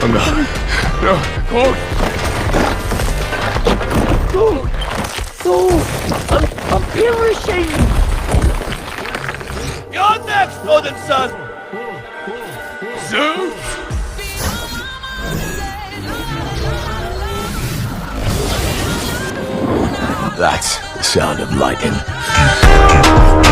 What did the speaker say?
Oh no. No. Thor! Thor! I'm perishing! You're next, Odin son! Zeus! That's the sound of lightning.